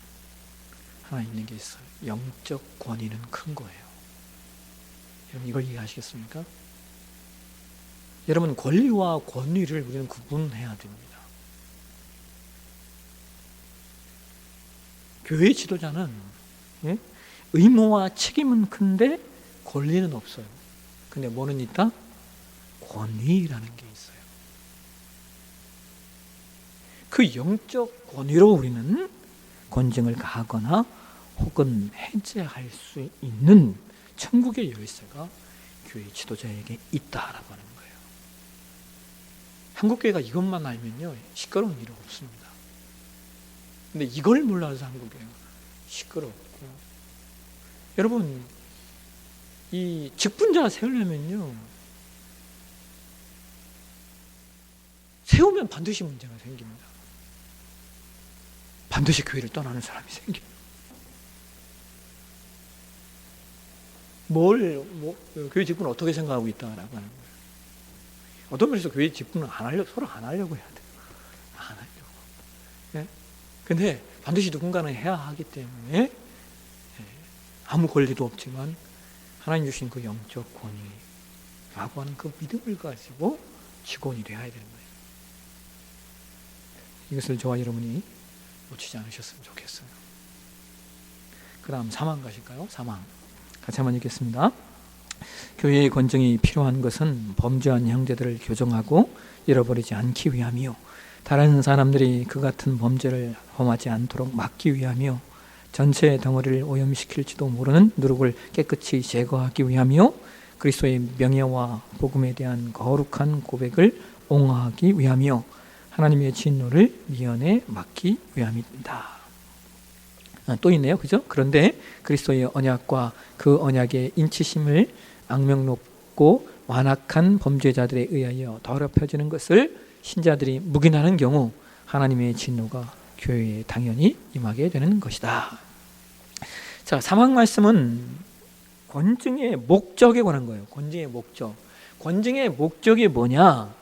하나 있는 게 있어요. 영적 권위는 큰 거예요. 여러분, 이걸 이해하시겠습니까? 여러분, 권리와 권위를 우리는 구분해야 됩니다. 교회 지도자는 의무와 책임은 큰데 권리는 없어요. 근데 뭐는 있다? 권위라는 게 있어요. 그 영적 권위로 우리는 권징을 가하거나 혹은 해제할 수 있는 천국의 열쇠가 교회 지도자에게 있다라고 하는 거예요. 한국교회가 이것만 알면요, 시끄러운 일은 없습니다. 근데 이걸 몰라서 한국교회가 시끄럽고, 여러분, 이 직분자 세우려면요, 세우면 반드시 문제가 생깁니다. 반드시 교회를 떠나는 사람이 생겨요. 교회 직분을 어떻게 생각하고 있다라고 하는 거예요. 어떤 면에서 교회 직분은 서로 안 하려고 해야 돼요. 안 하려고. 예? 근데 반드시 누군가는 해야 하기 때문에 아무 권리도 없지만 하나님 주신 그 영적 권위라고 하는 그 믿음을 가지고 직원이 되어야 되는 거예요. 이것을 저와 여러분이 놓치지 않으셨으면 좋겠어요. 그 다음 사망 가실까요? 사망. 같이 한번 읽겠습니다. 교회의 권정이 필요한 것은 범죄한 형제들을 교정하고 잃어버리지 않기 위함이요, 다른 사람들이 그 같은 범죄를 범하지 않도록 막기 위함이요, 전체 덩어리를 오염시킬지도 모르는 누룩을 깨끗이 제거하기 위함이요, 그리스도의 명예와 복음에 대한 거룩한 고백을 옹호하기 위함이요, 하나님의 진노를 미연에 막기 위함입니다. 또 있네요. 그죠? 그런데 그리스도의 언약과 그 언약의 인치심을 악명 높고 완악한 범죄자들에 의하여 더럽혀지는 것을 신자들이 묵인하는 경우 하나님의 진노가 교회에 당연히 임하게 되는 것이다. 자, 사막 말씀은 권증의 목적에 관한 거예요. 권증의 목적. 권증의 목적이 뭐냐?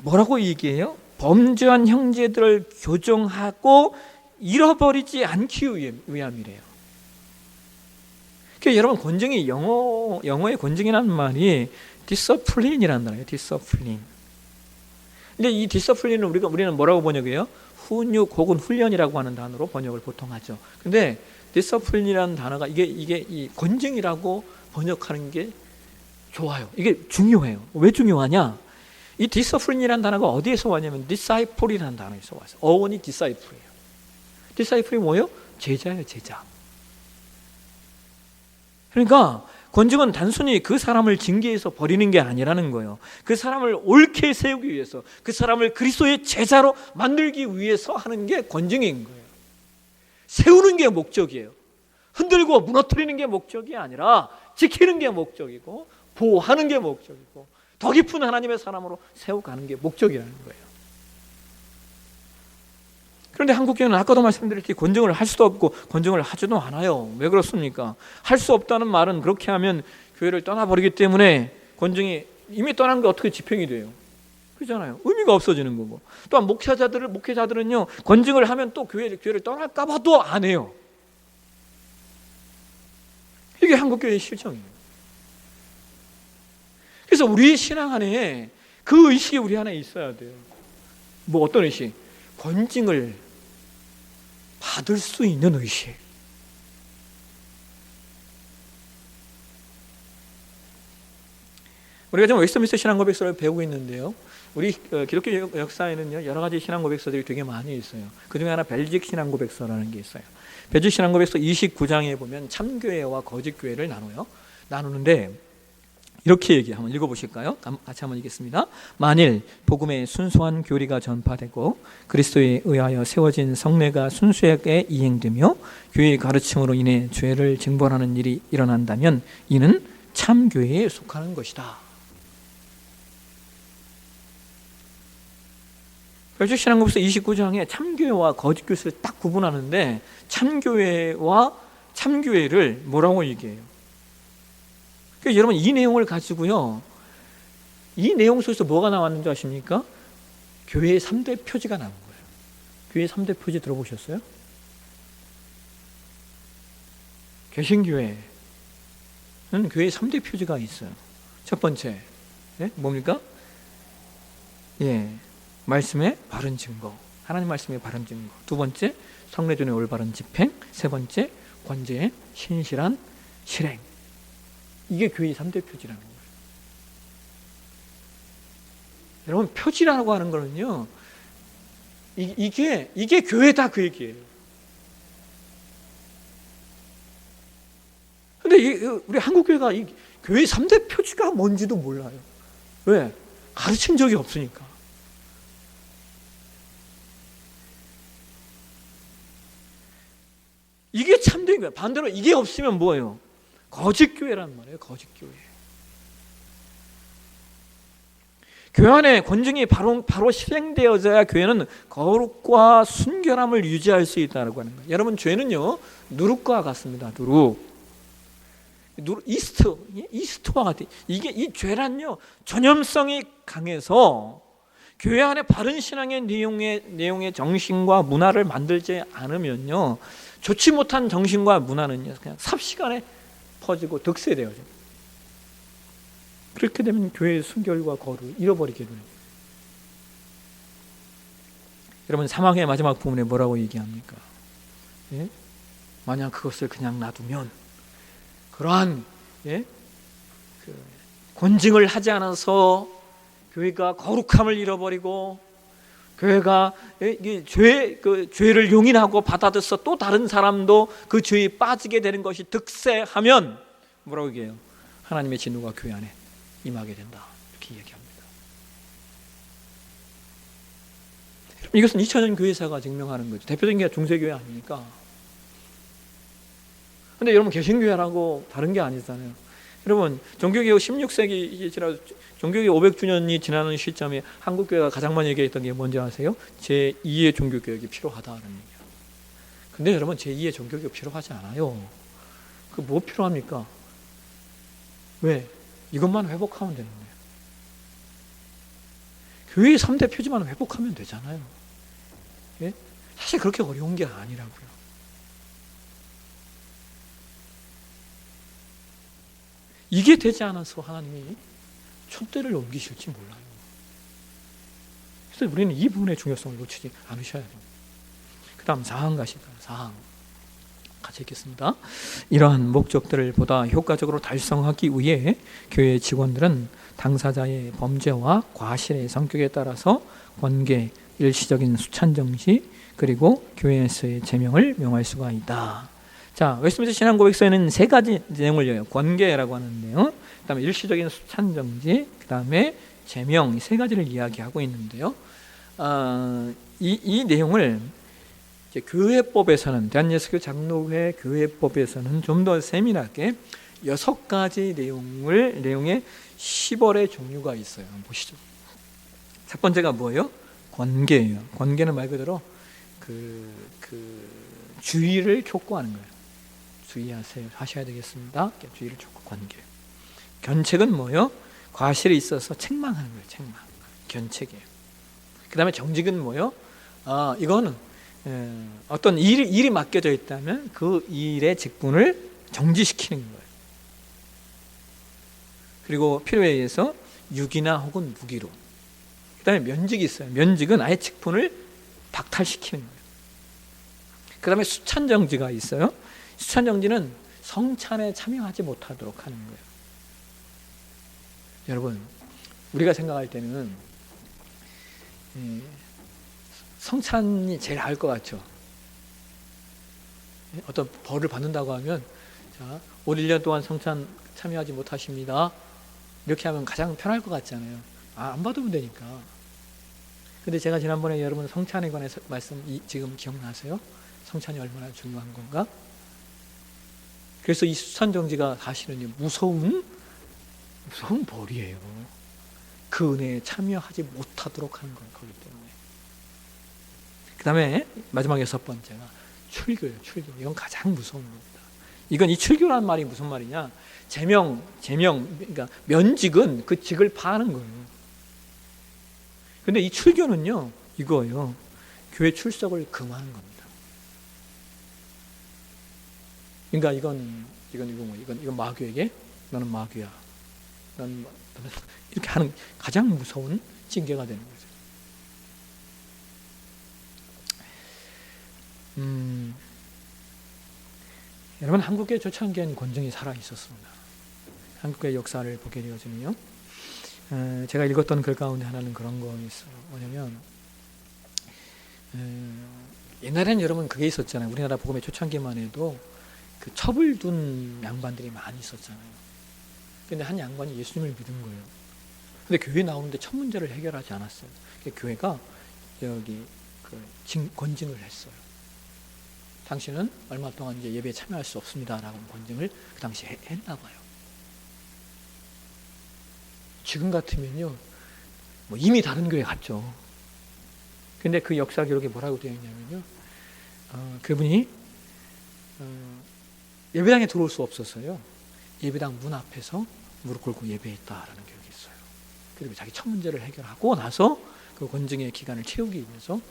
뭐라고 얘기해요? 범죄한 형제들을 교정하고 잃어버리지 않기 위함이래요. 그러니까 여러분, 권증이 영어의 권증이라는 말이 discipline이라는 단어예요. discipline. 근데 이 디서플린은 우리는 뭐라고 번역해요? 훈육 혹은 훈련이라고 하는 단어로 번역을 보통 하죠. 근데 디서플린이라는 단어가 이게 이 권징이라고 번역하는 게 좋아요. 이게 중요해요. 왜 중요하냐? 이 디서플린이라는 단어가 어디에서 왔냐면 디사이플이라는 단어에서 왔어요. 어원이 디사이플이에요. 디사이플이 뭐예요? 제자예요, 제자. 그러니까 권징은 단순히 그 사람을 징계해서 버리는 게 아니라는 거예요. 그 사람을 옳게 세우기 위해서, 그 사람을 그리스도의 제자로 만들기 위해서 하는 게 권징인 거예요. 세우는 게 목적이에요. 흔들고 무너뜨리는 게 목적이 아니라 지키는 게 목적이고 보호하는 게 목적이고 더 깊은 하나님의 사람으로 세워가는 게 목적이라는 거예요. 그런데 한국교회는 아까도 말씀드렸듯이 권징을 할 수도 없고 권징을 하지도 않아요. 왜 그렇습니까? 할 수 없다는 말은 그렇게 하면 교회를 떠나버리기 때문에 권징이 이미 떠난 게 어떻게 집행이 돼요? 그렇잖아요. 의미가 없어지는 거고. 또한 목회자들은요, 권징을 하면 또 교회를 떠날까 봐도 안 해요. 이게 한국교회의 실정이에요. 그래서 우리 신앙 안에 그 의식이 우리 안에 있어야 돼요. 뭐 어떤 의식? 권징을 받을 수 있는 의식. 우리가 지금 웨스트민스터 신앙고백서를 배우고 있는데요, 우리 기독교 역사에는요 여러 가지 신앙고백서들이 되게 많이 있어요. 그 중에 하나 벨직 신앙고백서라는 게 있어요. 벨직 신앙고백서 29장에 보면 참교회와 거짓교회를 나누는데 이렇게 한번 읽어보실까요? 같이 한번 읽겠습니다. 만일 복음의 순수한 교리가 전파되고 그리스도에 의하여 세워진 성례가 순수하게 이행되며 교회의 가르침으로 인해 죄를 징벌하는 일이 일어난다면 이는 참교회에 속하는 것이다. 벨직신앙고백서 29장에 참교회와 거짓교회를 딱 구분하는데 참교회와 참교회를 뭐라고 얘기해요? 그러니까 여러분 이 내용을 가지고요, 이 내용 속에서 뭐가 나왔는지 아십니까? 교회의 3대 표지가 나온 거예요. 교회의 3대 표지 들어보셨어요? 개신교회는 교회의 3대 표지가 있어요. 첫 번째, 뭡니까? 말씀의 바른 증거, 하나님 말씀의 바른 증거. 두 번째, 성례전의 올바른 집행. 세 번째, 권제의 신실한 실행. 이게 교회의 3대 표지라는 거예요. 여러분, 표지라고 하는 거는요, 이게 교회다 그 얘기예요. 근데 우리 한국교회가 이 교회의 3대 표지가 뭔지도 몰라요. 왜? 가르친 적이 없으니까. 이게 참된 거예요. 반대로 이게 없으면 뭐예요? 거짓교회란 말이에요. 거짓교회. 교회 안에 권징이 바로 실행되어져야 교회는 거룩과 순결함을 유지할 수 있다고 하는 거예요. 여러분, 죄는요 누룩과 같습니다. 이스트와 같아요. 이 죄란요 전염성이 강해서 교회 안에 바른 신앙의 내용의 정신과 문화를 만들지 않으면요, 좋지 못한 정신과 문화는요 그냥 삽시간에 퍼지고 득세돼요. 그렇게 되면 교회의 순결과 거룩을 잃어버리게 돼요. 여러분, 사막의 마지막 부분에 뭐라고 얘기합니까? 만약 그것을 그냥 놔두면 그러한 권징을 하지 않아서 교회가 거룩함을 잃어버리고 교회가 죄를 용인하고 받아들여서 또 다른 사람도 그 죄에 빠지게 되는 것이 득세하면 뭐라고 얘기해요? 하나님의 진노가 교회 안에 임하게 된다. 이렇게 얘기합니다. 이것은 2000년 교회사가 증명하는 거죠. 대표적인 게 중세교회 아닙니까? 근데 여러분, 개신교회라고 다른 게 아니잖아요. 여러분, 종교개혁 16세기 지나 종교개혁 500주년이 지나는 시점에 한국교회가 가장 많이 얘기했던 게 뭔지 아세요? 제2의 종교개혁이 필요하다는 얘기예요. 근데 여러분, 제2의 종교개혁 필요하지 않아요. 그 뭐 필요합니까? 왜? 이것만 회복하면 되는 거예요. 교회의 3대 표지만 회복하면 되잖아요. 사실 그렇게 어려운 게 아니라고요. 이게 되지 않아서 하나님이 촛대를 옮기실지 몰라요. 그래서 우리는 이 부분의 중요성을 놓치지 않으셔야 돼요. 그 다음 4항 가실까요? 4항 같이 읽겠습니다. 이러한 목적들을 보다 효과적으로 달성하기 위해 교회 직원들은 당사자의 범죄와 과실의 성격에 따라서 권계, 일시적인 수찬정지, 그리고 교회에서의 제명을 명할 수가 있다. 자, 웨스트민스터 신앙고백서에는 3가지 내용을 열어요. 권계라고 하는데요, 그 다음에 일시적인 수찬정지, 그 다음에 제명, 이 3가지를 이야기하고 있는데요, 이 내용을 이제 교회법에서는, 대한예수교 장로회 교회법에서는 좀 더 세밀하게 6가지 내용의 10월의 종류가 있어요. 한번 보시죠. 첫 번째가 뭐예요? 권계예요. 권계는 말 그대로 주의를 촉구하는 거예요. 주의하세요. 하셔야 되겠습니다. 주의를 촉구, 권계. 견책은 뭐예요? 과실이 있어서 책망하는 거예요. 책망. 견책이에요. 그 다음에 정직은 뭐예요? 이거는 어떤 일이 맡겨져 있다면 그 일의 직분을 정지시키는 거예요. 그리고 필요에 의해서 유기나 혹은 무기로. 그 다음에 면직이 있어요. 면직은 아예 직분을 박탈시키는 거예요. 그 다음에 수찬정지가 있어요. 수찬정지는 성찬에 참여하지 못하도록 하는 거예요. 여러분, 우리가 생각할 때는 성찬이 제일 나을 것 같죠. 어떤 벌을 받는다고 하면, 자, 올 1년 동안 성찬 참여하지 못하십니다. 이렇게 하면 가장 편할 것 같잖아요. 안 받으면 되니까. 근데 제가 지난번에 여러분 성찬에 관해서 말씀 지금 기억나세요? 성찬이 얼마나 중요한 건가? 그래서 이 수찬정지가 사실은 무서운 벌이에요. 그 은혜에 참여하지 못하도록 하는 거예요. 그렇기 때문에. 그 다음에 마지막 6번째가 출교예요. 출교. 이건 가장 무서운 겁니다. 이건 이 출교라는 말이 무슨 말이냐? 제명, 그러니까 면직은 그 직을 파는 거예요. 근데 이 출교는요, 이거예요. 교회 출석을 금하는 겁니다. 그러니까 이건 마귀에게 너는 마귀야. 너는 이렇게 하는 가장 무서운 징계가 되는 거죠. 여러분, 한국의 초창기엔 권정이 살아 있었습니다. 한국의 역사를 보게 되어지면요, 제가 읽었던 글 가운데 하나는 그런 거 있어요. 뭐냐면, 옛날에는 여러분 그게 있었잖아요. 우리나라 복음의 초창기만 해도 그 첩을 둔 양반들이 많이 있었잖아요. 근데 한 양반이 예수님을 믿은 거예요. 근데 교회 나오는데 첫 문제를 해결하지 않았어요. 교회가 권징을 했어요. 당신은 얼마 동안 이제 예배에 참여할 수 없습니다라고 권징을 그 당시에 했나 봐요. 지금 같으면요, 이미 다른 교회 갔죠. 근데 그 역사 기록에 뭐라고 되어 있냐면요, 그분이 예배당에 들어올 수 없었어요. 예배당 문 앞에서 무릎 꿇고 예배했다라는 기록이 있어요. 그리고 자기 첫 문제를 해결하고 나서 그 권징의 기간을 채우기 위해서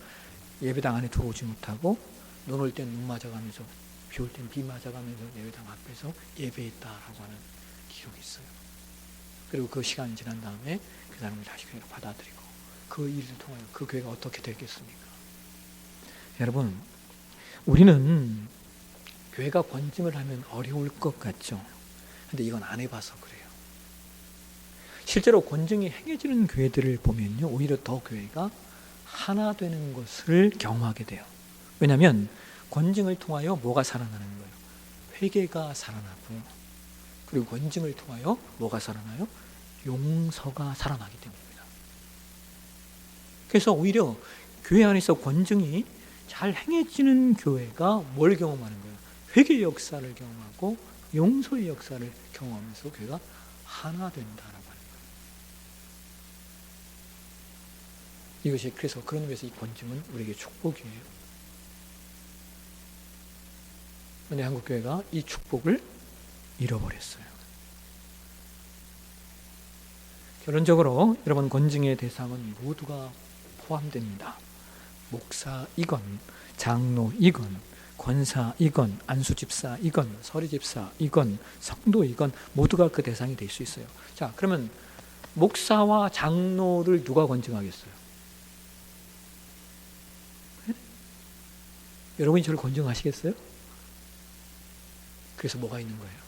예배당 안에 들어오지 못하고 눈 올 땐 눈 맞아가면서 비 올 땐 비 맞아가면서 예배당 앞에서 예배했다라고 하는 기록이 있어요. 그리고 그 시간이 지난 다음에 그 사람을 다시 교회로 받아들이고 그 일을 통하여 그 교회가 어떻게 됐겠습니까? 여러분, 우리는 교회가 권징을 하면 어려울 것 같죠. 근데 이건 안 해봐서 그래요. 실제로 권징이 행해지는 교회들을 보면요, 오히려 더 교회가 하나 되는 것을 경험하게 돼요. 왜냐하면 권징을 통하여 뭐가 살아나는 거예요? 회개가 살아나고요. 그리고 권징을 통하여 뭐가 살아나요? 용서가 살아나기 때문입니다. 그래서 오히려 교회 안에서 권징이 잘 행해지는 교회가 뭘 경험하는 거예요? 회개의 역사를 경험하고 용서의 역사를 경험하면서 교회가 하나 된다라고 하는 거예요. 이것이 그래서 그런 의미에서 이 권징은 우리에게 축복이에요. 근데 한국 교회가 이 축복을 잃어버렸어요. 결론적으로 여러분, 권징의 대상은 모두가 포함됩니다. 목사이건 장로이건 권사이건 안수집사이건 서리집사이건 성도이건 모두가 그 대상이 될 수 있어요. 자, 그러면 목사와 장로를 누가 권징하겠어요? 여러분이 저를 권증하시겠어요? 그래서 뭐가 있는 거예요?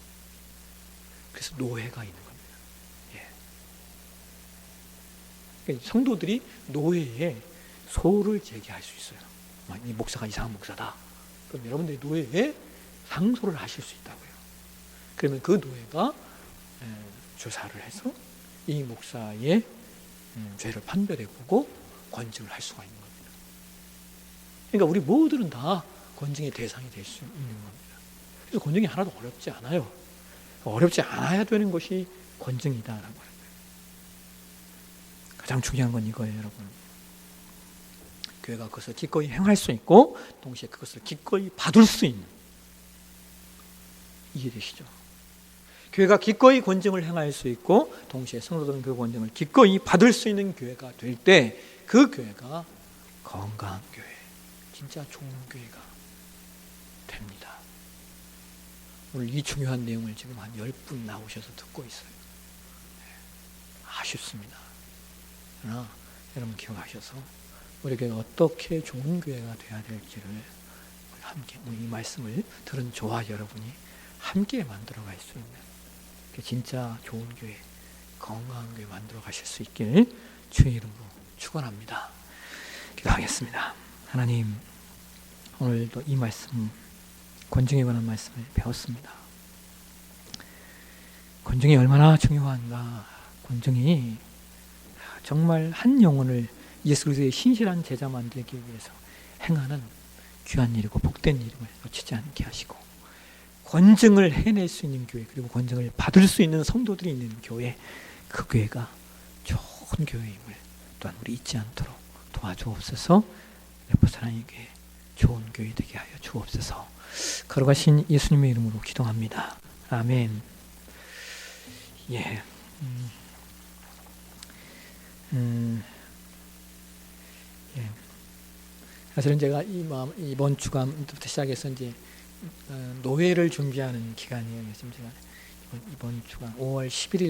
그래서 노예가 있는 겁니다. 예. 그러니까 성도들이 노예에 소를 제기할 수 있어요. 이 목사가 이상한 목사다. 그럼 여러분들이 노예에 상소를 하실 수 있다고요. 그러면 그 노예가 조사를 해서 이 목사의 죄를 판별해보고 권증을 할 수가 있는 겁니다. 그러니까 우리 모두는 다 권증의 대상이 될 수 있는 겁니다. 그래서 권증이 하나도 어렵지 않아요. 어렵지 않아야 되는 것이 권증이다라고 하는 거예요. 가장 중요한 건 이거예요, 여러분. 교회가 그것을 기꺼이 행할 수 있고 동시에 그것을 기꺼이 받을 수 있는, 이해되시죠? 교회가 기꺼이 권증을 행할 수 있고 동시에 성도들은 그 권증을 기꺼이 받을 수 있는 교회가 될 때 그 교회가 건강한 교회, 진짜 좋은 교회가 됩니다. 오늘 이 중요한 내용을 지금 한 10분 나오셔서 듣고 있어요. 아쉽습니다. 그러나 여러분 기억하셔서 우리 교회가 어떻게 좋은 교회가 되어야 될지를 함께, 이 말씀을 들은 저와 여러분이 함께 만들어갈 수 있는 진짜 좋은 교회, 건강한 교회 만들어 가실 수 있길 주의 이름으로 축원합니다. 기도하겠습니다. 하나님, 오늘도 이 말씀, 권증에 관한 말씀을 배웠습니다. 권증이 얼마나 중요한가. 권증이 정말 한 영혼을 예수 그리스도의 신실한 제자 만들기 위해서 행하는 귀한 일이고 복된 일임을 놓치지 않게 하시고, 권증을 해낼 수 있는 교회, 그리고 권증을 받을 수 있는 성도들이 있는 교회, 그 교회가 좋은 교회임을 또한 우리 잊지 않도록 도와주옵소서. 레포스 하나님의 교회, 좋은 교회 되게 하여 주옵소서. 거룩하신 예수님의 이름으로 기도합니다. 아멘. 예. 예. 사실은 제가 이번 주간부터 시작해서 이제 노회를 준비하는 기간이에요. 지금 제가 이번 주간 5월 11일